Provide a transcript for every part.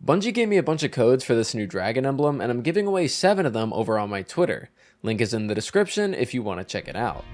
Bungie gave me a bunch of codes for this new dragon emblem, and I'm giving away 7 of them over on my Twitter. Link is in the description if you want to check it out.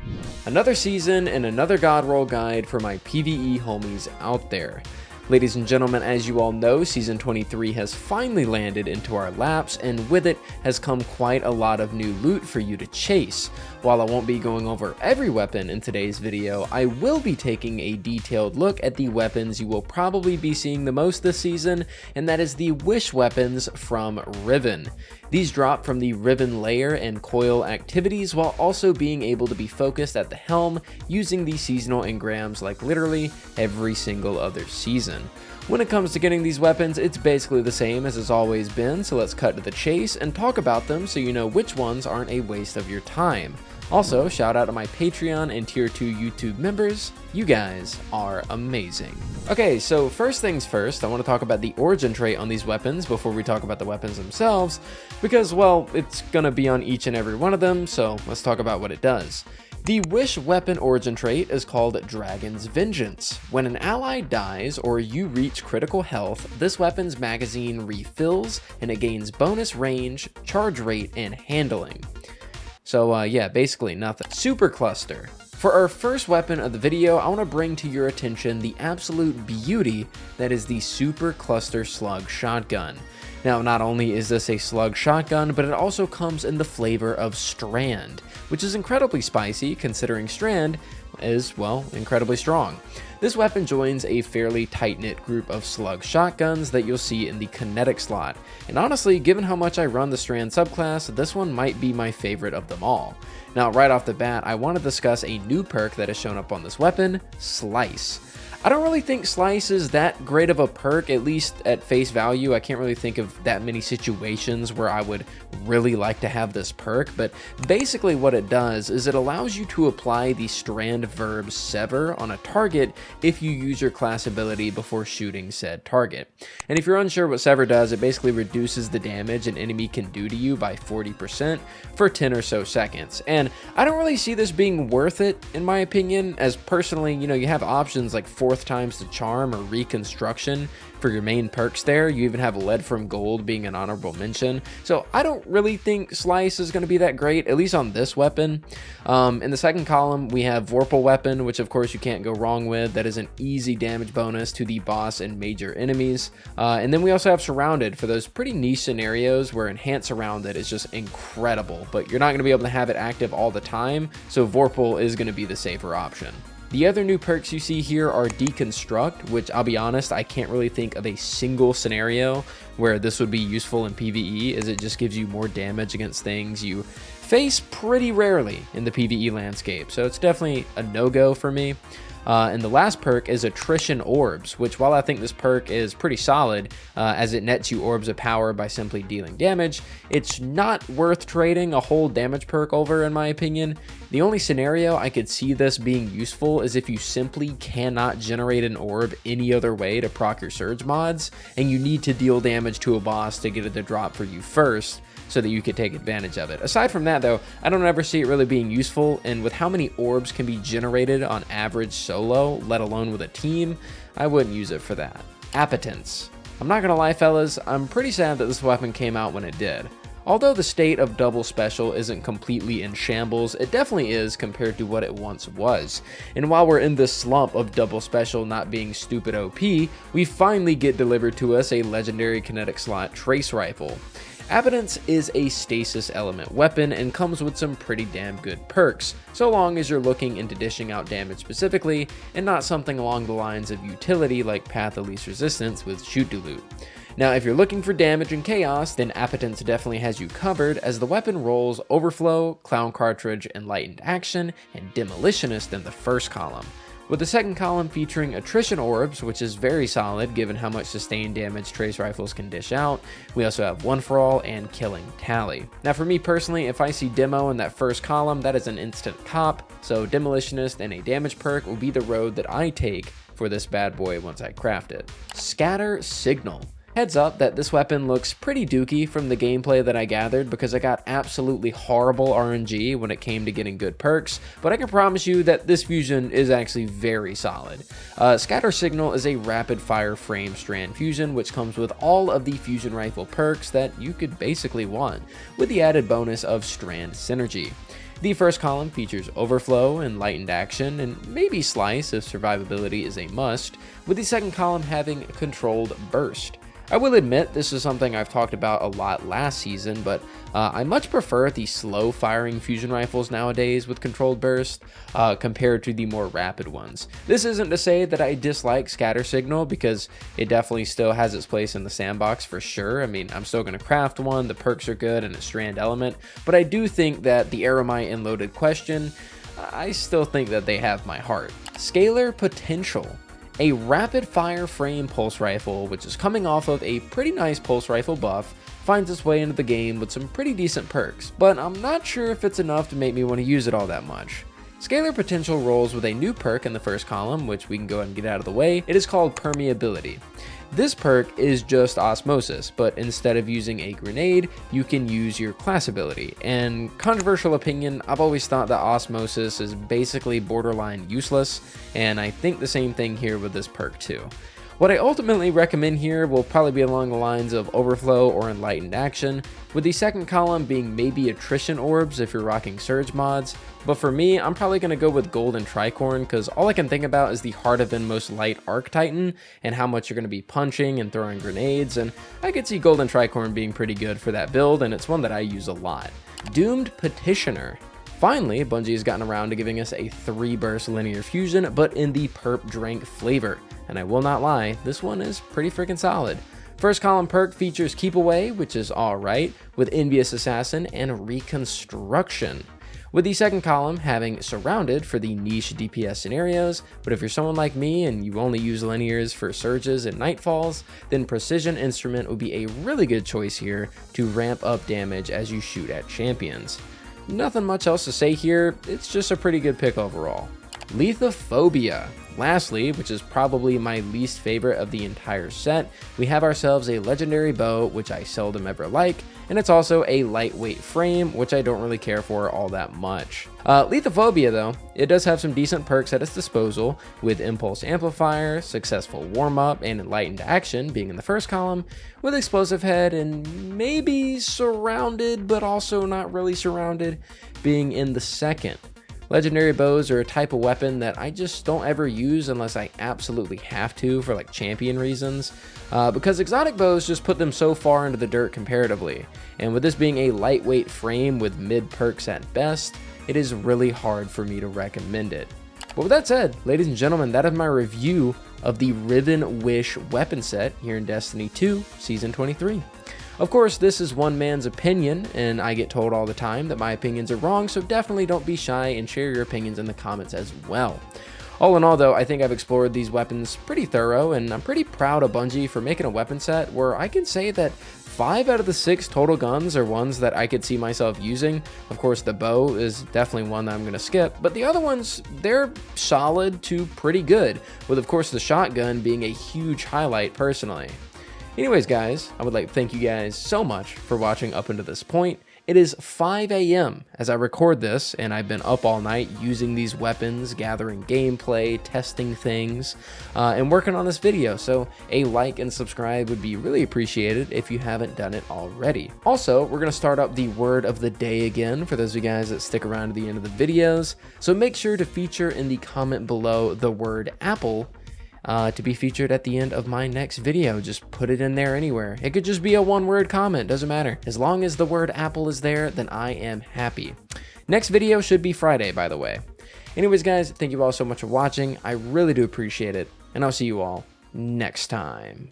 Another season and another god roll guide for my PvE homies out there. Ladies and gentlemen, as you all know, Season 23 has finally landed into our laps, and with it has come quite a lot of new loot for you to chase. While I won't be going over every weapon in today's video, I will be taking a detailed look at the weapons you will probably be seeing the most this season, and that is the wish weapons from Riven. These drop from the Riven layer and coil activities while also being able to be focused at the helm using the seasonal engrams like literally every single other season. When it comes to getting these weapons, it's basically the same as it's always been, so let's cut to the chase and talk about them so you know which ones aren't a waste of your time. Also, shout out to my Patreon and Tier 2 YouTube members. You guys are amazing. Okay, so first things first, I want to talk about the origin trait on these weapons before we talk about the weapons themselves, because, well, it's gonna be on each and every one of them, so let's talk about what it does. The Wish weapon origin trait is called Dragon's Vengeance. When an ally dies or you reach critical health, this weapon's magazine refills and it gains bonus range, charge rate, and handling. So yeah, basically nothing. Supercluster. For our first weapon of the video, I want to bring to your attention the absolute beauty that is the Supercluster slug shotgun. Now, not only is this a slug shotgun, but it also comes in the flavor of Strand, which is incredibly spicy considering Strand is, well, incredibly strong. This weapon joins a fairly tight-knit group of slug shotguns that you'll see in the kinetic slot, and honestly, given how much I run the Strand subclass, this one might be my favorite of them all. Now, right off the bat, I want to discuss a new perk that has shown up on this weapon, Slice. I don't really think Slice is that great of a perk, at least at face value. I can't really think of that many situations where I would really like to have this perk, but basically what it does is it allows you to apply the strand verb sever on a target if you use your class ability before shooting said target. And if you're unsure what sever does, it basically reduces the damage an enemy can do to you by 40% for 10 or so seconds. And I don't really see this being worth it, in my opinion, as personally, you know, you have options like 4th times the charm or reconstruction for your main perks there. You even have 𝗦𝗏𝗋𝗔𝗠𝗏 being an honorable mention. So I don't really think Slice is going to be that great, at least on this weapon. In the second column, we have 𝗲𝗄𝗡 weapon, which of course you can't go wrong with. That is an easy damage bonus to the boss and major enemies. And then we also have Surrounded for those pretty niche scenarios where Enhanced Surrounded is just incredible, but you're not going to be able to have it active all the time, so 𝗲𝗄𝗡 is going to be the safer option. The other new perks you see here are Deconstruct, which I'll be honest, I can't really think of a single scenario where this would be useful in PvE, as it just gives you more damage against things you face pretty rarely in the PvE landscape, so it's definitely a no-go for me. And the last perk is Attrition Orbs, which while I think this perk is pretty solid, as it nets you orbs of power by simply dealing damage, it's not worth trading a whole damage perk over, in my opinion. The only scenario I could see this being useful is if you simply cannot generate an orb any other way to proc your surge mods, and you need to deal damage to a boss to get it to drop for you first, so that you could take advantage of it. Aside from that though, I don't ever see it really being useful, and with how many orbs can be generated on average solo, let alone with a team, I wouldn't use it for that. Appetence. I'm not gonna lie fellas, I'm pretty sad that this weapon came out when it did. Although the state of double special isn't completely in shambles, it definitely is compared to what it once was. And while we're in this slump of double special not being stupid OP, we finally get delivered to us a legendary kinetic slot trace rifle. Appetence is a stasis element weapon and comes with some pretty damn good perks, so long as you're looking into dishing out damage specifically, and not something along the lines of utility like Path of Least Resistance with Shoot to Loot. Now, if you're looking for damage and chaos, then Appetence definitely has you covered, as the weapon rolls Overflow, Clown Cartridge, Enlightened Action, and Demolitionist in the first column, with the second column featuring Attrition Orbs, which is very solid given how much sustained damage trace rifles can dish out. We also have One for All and Killing Tally. Now for me personally, if I see Demo in that first column, that is an instant cop, so Demolitionist and a damage perk will be the road that I take for this bad boy once I craft it. Scatter Signal. Heads up that this weapon looks pretty dookie from the gameplay that I gathered because I got absolutely horrible RNG when it came to getting good perks, but I can promise you that this fusion is actually very solid. Scatter Signal is a rapid fire frame strand fusion which comes with all of the fusion rifle perks that you could basically want, with the added bonus of strand synergy. The first column features Overflow, Enlightened Action, and maybe Slice if survivability is a must, with the second column having Controlled Burst. I will admit this is something I've talked about a lot last season, but I much prefer the slow firing fusion rifles nowadays with Controlled Burst compared to the more rapid ones. This isn't to say that I dislike Scatter Signal because it definitely still has its place in the sandbox for sure. I mean, I'm still going to craft one, the perks are good and a strand element, but I do think that the 𝗿𝗏𝗏 and Loaded Question, I still think that they have my heart. Scalar Potential. A rapid fire frame pulse rifle, which is coming off of a pretty nice pulse rifle buff, finds its way into the game with some pretty decent perks, but I'm not sure if it's enough to make me want to use it all that much. Scalar Potential rolls with a new perk in the first column, which we can go ahead and get out of the way. It is called Permeability. This perk is just Osmosis, but instead of using a grenade, you can use your class ability. And controversial opinion, I've always thought that Osmosis is basically borderline useless, and I think the same thing here with this perk too. What I ultimately recommend here will probably be along the lines of Overflow or Enlightened Action, with the second column being maybe Attrition Orbs if you're rocking Surge mods, but for me, I'm probably going to go with Golden Tricorn because all I can think about is the Heart of Inmost Light Arc Titan and how much you're going to be punching and throwing grenades, and I could see Golden Tricorn being pretty good for that build, and it's one that I use a lot. Doomed Petitioner. Finally, Bungie has gotten around to giving us a 3-burst linear fusion, but in the Perp Drank flavor. And I will not lie, this one is pretty freaking solid. First column perk features 𝗁𝗵𝗴, which is alright, with Envious Assassin and Reconstruction. With the second column having Surrounded for the niche DPS scenarios, but if you're someone like me and you only use linears for surges and nightfalls, then Precision Instrument would be a really good choice here to ramp up damage as you shoot at champions. Nothing much else to say here, it's just a pretty good pick overall. LETHOPHOBIA. Lastly, which is probably my least favorite of the entire set, we have ourselves a legendary bow, which I seldom ever like, and it's also a lightweight frame, which I don't really care for all that much. LETHOPHOBIA though, it does have some decent perks at its disposal, with Impulse Amplifier, Successful Warm-Up, and Enlightened Action being in the first column, with Explosive Head and maybe Surrounded, but also not really Surrounded, being in the second. Legendary bows are a type of weapon that I just don't ever use unless I absolutely have to for like champion reasons, because exotic bows just put them so far into the dirt comparatively, and with this being a lightweight frame with mid perks at best, it is really hard for me to recommend it. But with that said, ladies and gentlemen, that is my review of the Riven Wish weapon set here in Destiny 2 Season 23. Of course, this is one man's opinion, and I get told all the time that my opinions are wrong, so definitely don't be shy and share your opinions in the comments as well. All in all though, I think I've explored these weapons pretty thorough, and I'm pretty proud of Bungie for making a weapon set where I can say that 5 out of the 6 total guns are ones that I could see myself using. Of course, the bow is definitely one that I'm going to skip, but the other ones, they're solid to pretty good, with of course the shotgun being a huge highlight personally. Anyways guys, I would like to thank you guys so much for watching up until this point. It is 5 a.m. as I record this, and I've been up all night using these weapons, gathering gameplay, testing things, and working on this video, so a like and subscribe would be really appreciated if you haven't done it already. Also, we're going to start up the word of the day again for those of you guys that stick around to the end of the videos, so make sure to feature in the comment below the word apple to be featured at the end of my next video. Just put it in there anywhere. It could just be a one-word comment, doesn't matter. As long as the word apple is there, then I am happy. Next video should be Friday, by the way. Anyways, guys, thank you all so much for watching. I really do appreciate it, and I'll see you all next time.